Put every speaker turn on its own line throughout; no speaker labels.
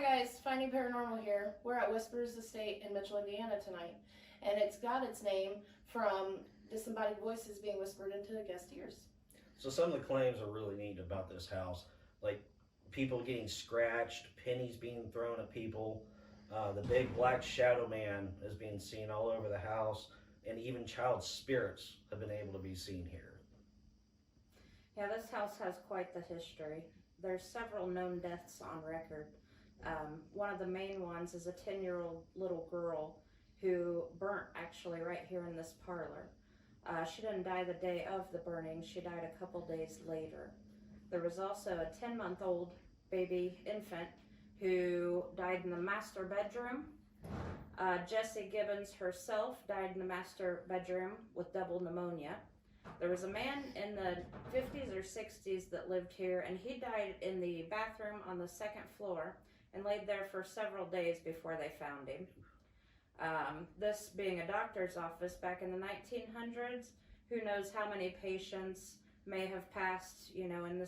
guys, Finding Paranormal here. We're at Whispers Estate in Mitchell, Indiana tonight, and it's got its name from disembodied voices being whispered into the guest ears.
So some of the claims are really neat about this house, like people getting scratched, pennies being thrown at people, the big black shadow man is being seen all over the house, and even child spirits have been able to be seen here.
Yeah, this house has quite the history. There's several known deaths on record. One of the main ones is a 10-year-old little girl who burnt actually right here in this parlor. She didn't die the day of the burning, she died a couple days later. There was also a 10-month-old baby infant who died in the master bedroom. Jessie Gibbons herself died in the master bedroom with double pneumonia. There was a man in the 50s or 60s that lived here, and he died in the bathroom on the second floor and laid there for several days before they found him. This being a doctor's office back in the 1900s, who knows how many patients may have passed, you know, in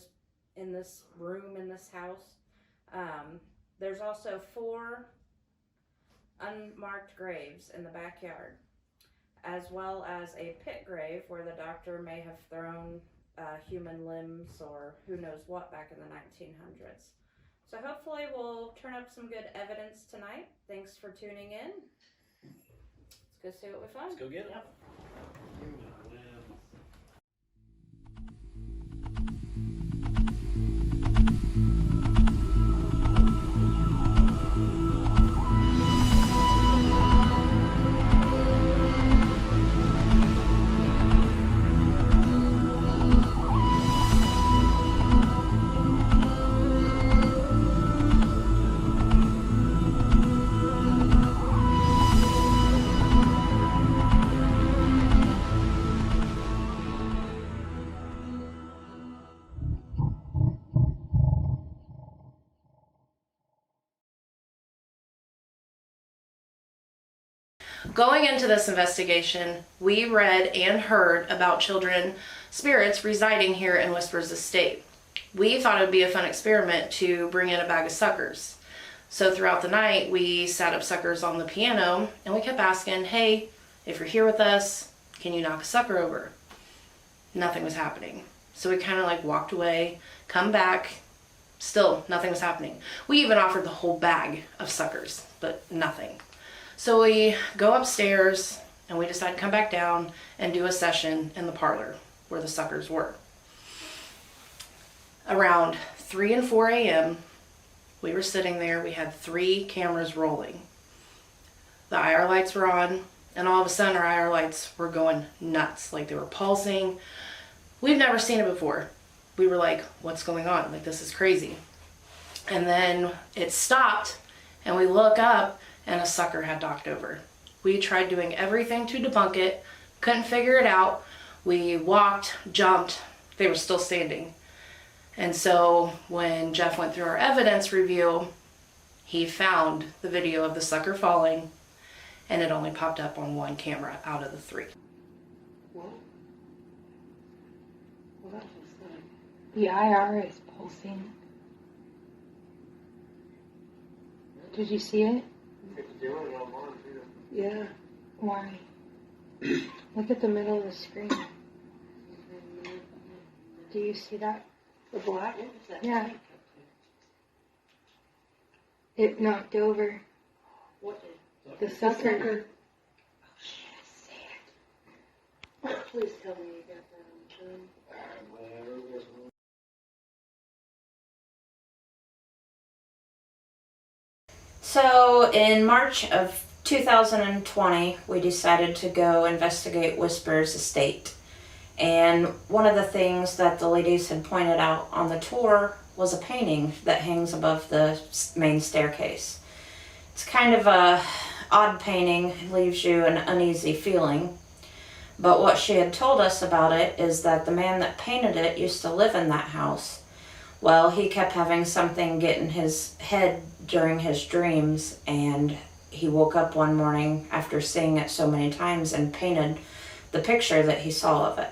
this room in this house. There's also 4 unmarked graves in the backyard, as well as a pit grave where the doctor may have thrown human limbs or who knows what back in the 1900s. So hopefully we'll turn up some good evidence tonight. Thanks for tuning in. Let's go see what we find.
Let's go get it.
Yep. Going into this investigation, we read and heard about children spirits residing here in Whispers Estate. We thought it would be a fun experiment to bring in a bag of suckers. So throughout the night, we sat up suckers on the piano and we kept asking, hey, if you're here with us, can you knock a sucker over? Nothing was happening. So we kind of like walked away, come back, still nothing was happening. We even offered the whole bag of suckers, but nothing. So we go upstairs and we decide to come back down and do a session in the parlor where the suckers were. Around 3 and 4 a.m., we were sitting there. We had 3 cameras rolling. The IR lights were on, and all of a sudden our IR lights were going nuts, like they were pulsing. We've never seen it before. We were like, what's going on? Like, this is crazy. And then it stopped and we look up and a sucker had docked over. We tried doing everything to debunk it, couldn't figure it out. We walked, jumped, they were still standing. And so when Jeff went through our evidence review, he found the video of the sucker falling, and it only popped up on 1 camera out of the 3.
What? What was that? The IR is pulsing. Did you see it?
It's doing it on mine too.
Yeah. Why? Look at the middle of the screen. Do you see that? The black? Yeah. It knocked over.
What
The sucker.
Oh shit, I see it. Please tell me you got that on film.
So in March of 2020, we decided to go investigate Whispers Estate. And one of the things that the ladies had pointed out on the tour was a painting that hangs above the main staircase. It's kind of a odd painting, leaves you an uneasy feeling. But what she had told us about it is that the man that painted it used to live in that house. Well, he kept having something get in his head during his dreams, and he woke up one morning after seeing it so many times and painted the picture that he saw of it.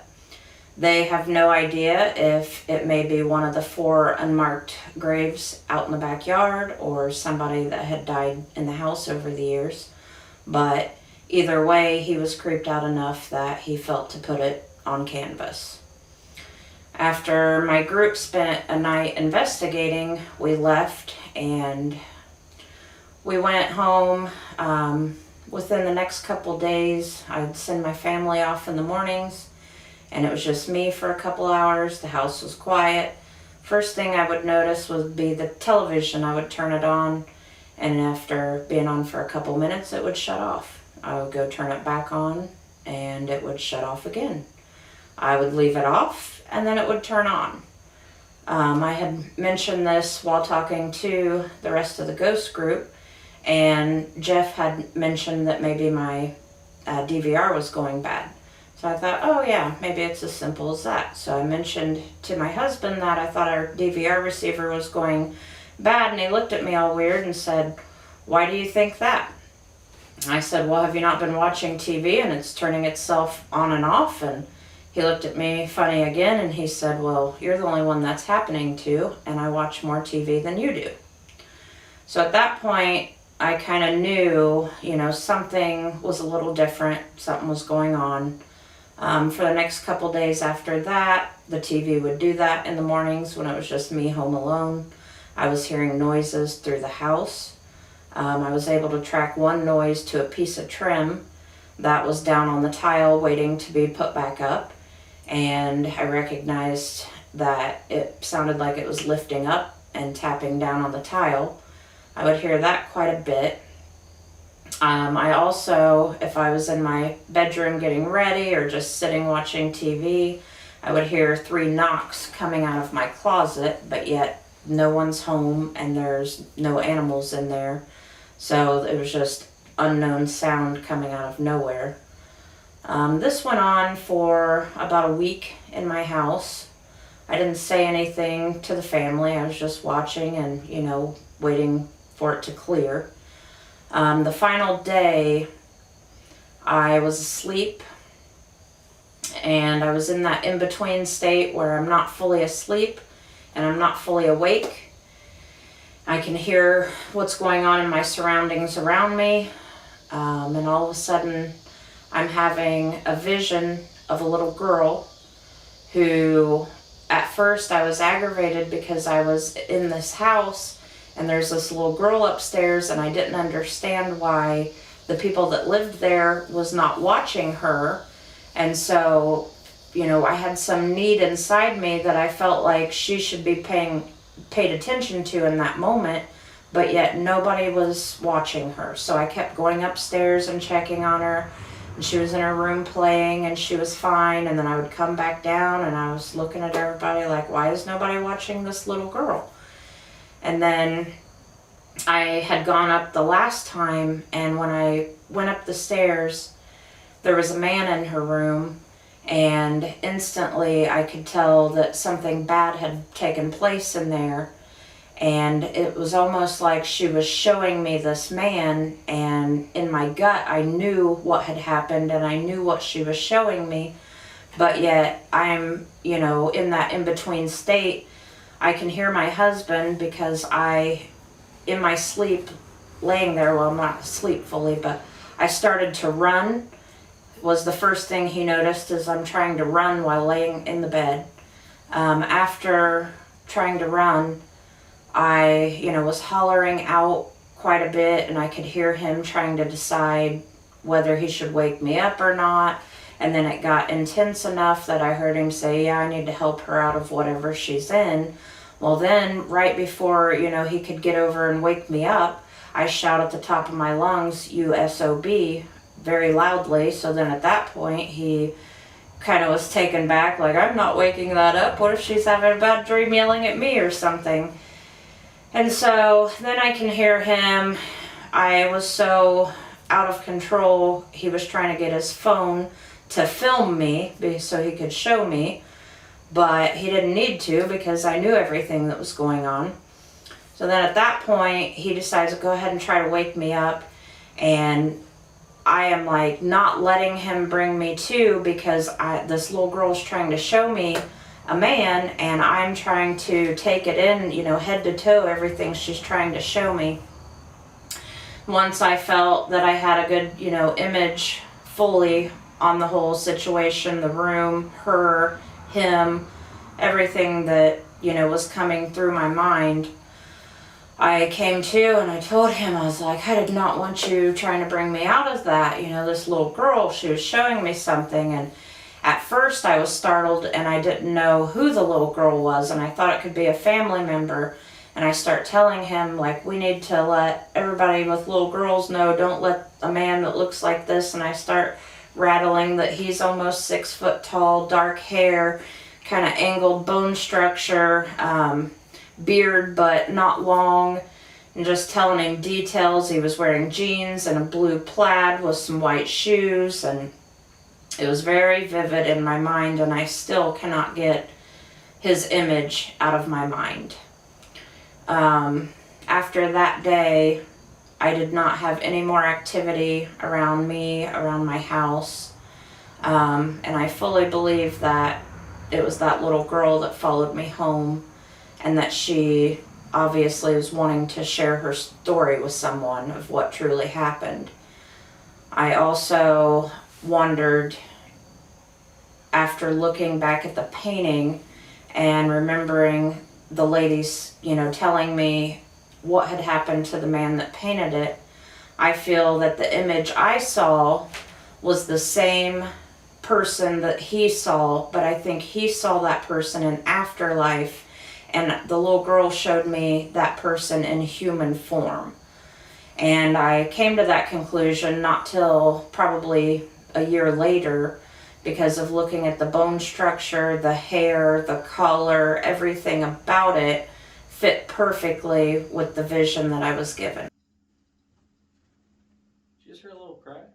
They have no idea if it may be one of the 4 unmarked graves out in the backyard or somebody that had died in the house over the years. But either way, he was creeped out enough that he felt to put it on canvas. After my group spent a night investigating, we left and we went home. Within the next couple days, I'd send my family off in the mornings, and it was just me for a couple hours. The house was quiet. First thing I would notice would be the television. I would turn it on, and after being on for a couple minutes, it would shut off. I would go turn it back on, and it would shut off again. I would leave it off, and then it would turn on. I had mentioned this while talking to the rest of the ghost group, and Jeff had mentioned that maybe my DVR was going bad. So I thought, oh yeah, maybe it's as simple as that. So I mentioned to my husband that I thought our DVR receiver was going bad, and he looked at me all weird and said, "Why do you think that?" I said, "Well, have you not been watching TV and it's turning itself on and off?" And he looked at me funny again and he said, "Well, you're the only one that's happening to, and I watch more TV than you do." So at that point, I kind of knew, something was a little different, something was going on. For the next couple days after that, the TV would do that in the mornings when it was just me home alone. I was hearing noises through the house. I was able to track one noise to a piece of trim that was down on the tile waiting to be put back up, and I recognized that it sounded like it was lifting up and tapping down on the tile. I would hear that quite a bit. I also, if I was in my bedroom getting ready or just sitting watching TV, I would hear 3 knocks coming out of my closet, but yet no one's home and there's no animals in there. So it was just unknown sound coming out of nowhere. This went on for about a week in my house. I didn't say anything to the family. I was just watching and, waiting for it to clear. The final day, I was asleep, and I was in that in-between state where I'm not fully asleep and I'm not fully awake. I can hear what's going on in my surroundings around me, and all of a sudden I'm having a vision of a little girl who, at first I was aggravated because I was in this house and there's this little girl upstairs, and I didn't understand why the people that lived there was not watching her. And so, I had some need inside me that I felt like she should be paid attention to in that moment, but yet nobody was watching her. So I kept going upstairs and checking on her, and she was in her room playing and she was fine. And then I would come back down and I was looking at everybody like, why is nobody watching this little girl? And then I had gone up the last time, and when I went up the stairs, there was a man in her room, and instantly I could tell that something bad had taken place in there. And it was almost like she was showing me this man, and in my gut I knew what had happened and I knew what she was showing me, but yet I'm, in that in-between state. I can hear my husband because in my sleep, laying there, well, I'm not asleep fully, but I started to run. Was the first thing he noticed, is I'm trying to run while laying in the bed. After trying to run, I, was hollering out quite a bit, and I could hear him trying to decide whether he should wake me up or not. And then it got intense enough that I heard him say, "Yeah, I need to help her out of whatever she's in." Well, then right before, he could get over and wake me up, I shout at the top of my lungs, "You SOB," very loudly. So then at that point, he kind of was taken back, like, I'm not waking that up. What if she's having a bad dream yelling at me or something? And so then I can hear him. I was so out of control. He was trying to get his phone to film me so he could show me, but he didn't need to because I knew everything that was going on. So then at that point, he decides to go ahead and try to wake me up, and I am like not letting him bring me to, because this little girl's trying to show me a man, and I'm trying to take it in, you know, head to toe, everything she's trying to show me. Once I felt that I had a good, you know, image fully on the whole situation, the room, her, him, everything that, you know, was coming through my mind, I came to and I told him, I was like, I did not want you trying to bring me out of that. You know, this little girl, she was showing me something, and at first I was startled and I didn't know who the little girl was, and I thought it could be a family member. And I start telling him, like, we need to let everybody with little girls know, don't let a man that looks like this. And I start rattling that he's almost 6 foot tall, dark hair, kind of angled bone structure, beard but not long, and just telling him details. He was wearing jeans and a blue plaid with some white shoes, and it was very vivid in my mind, and I still cannot get his image out of my mind. After that day, I did not have any more activity around me, around my house, and I fully believe that it was that little girl that followed me home, and that she obviously was wanting to share her story with someone of what truly happened. I also wondered, after looking back at the painting and remembering the ladies, you know, telling me what had happened to the man that painted it, I feel that the image I saw was the same person that he saw, but I think he saw that person in afterlife, and the little girl showed me that person in human form. And I came to that conclusion not till probably a year later, because of looking at the bone structure, the hair, the color, everything about it fit perfectly with the vision that I was given.
Did you just hear a little crack?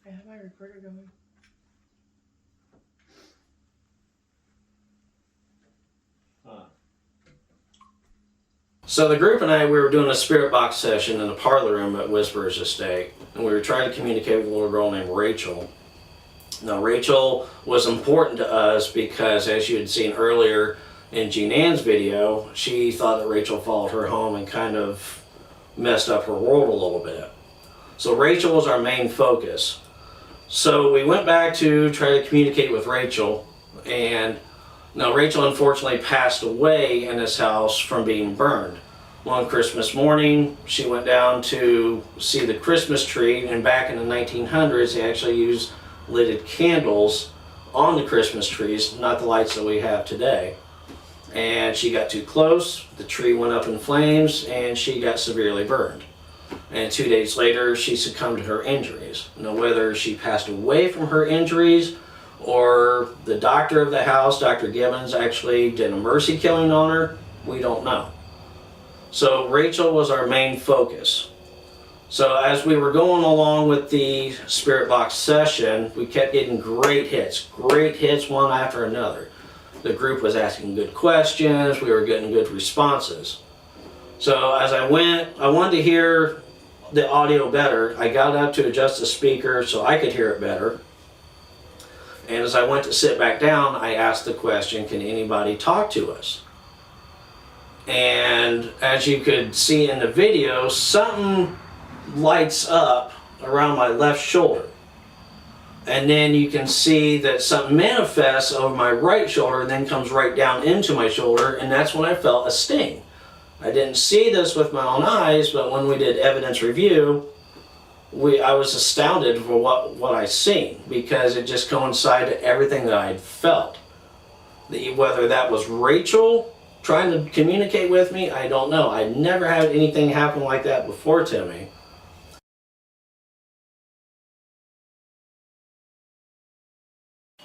I have my recorder going.
So the group and I, we were doing a spirit box session in the parlor room at Whisperers Estate, and we were trying to communicate with a little girl named Rachel. Now Rachel was important to us because, as you had seen earlier in Jean Ann's video, she thought that Rachel followed her home and kind of messed up her world a little bit. So Rachel was our main focus. So we went back to try to communicate with Rachel, and now Rachel unfortunately passed away in this house from being burned. One Christmas morning, she went down to see the Christmas tree, and back in the 1900s they actually used lighted candles on the Christmas trees, not the lights that we have today. And she got too close, the tree went up in flames, and she got severely burned. And 2 days later, she succumbed to her injuries. Now, whether she passed away from her injuries or the doctor of the house, Dr. Gibbons, actually did a mercy killing on her, we don't know. So Rachel was our main focus. So as we were going along with the Spirit Box session, we kept getting great hits one after another. The group was asking good questions, we were getting good responses. So as I wanted to hear the audio better. I got up to adjust the speaker so I could hear it better. And as I went to sit back down, I asked the question, can anybody talk to us? And as you could see in the video, something lights up around my left shoulder. And then you can see that something manifests over my right shoulder and then comes right down into my shoulder, and that's when I felt a sting. I didn't see this with my own eyes, but when we did evidence review, I was astounded for what I seen, because it just coincided to everything that I'd felt. Whether that was Rachel trying to communicate with me, I don't know. I'd never had anything happen like that before to me.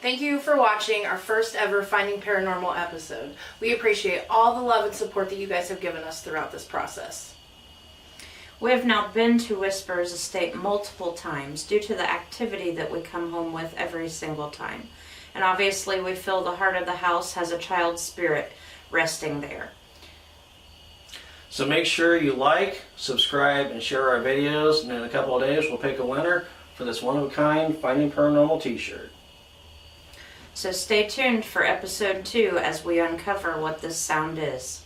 Thank you for watching our first ever Finding Paranormal episode. We appreciate all the love and support that you guys have given us throughout this process.
We have now been to Whisperers Estate multiple times due to the activity that we come home with every single time. And obviously we feel the heart of the house has a child spirit resting there.
So make sure you like, subscribe, and share our videos, and in a couple of days we'll pick a winner for this one-of-a-kind Finding Paranormal t-shirt.
So stay tuned for episode 2 as we uncover what this sound is.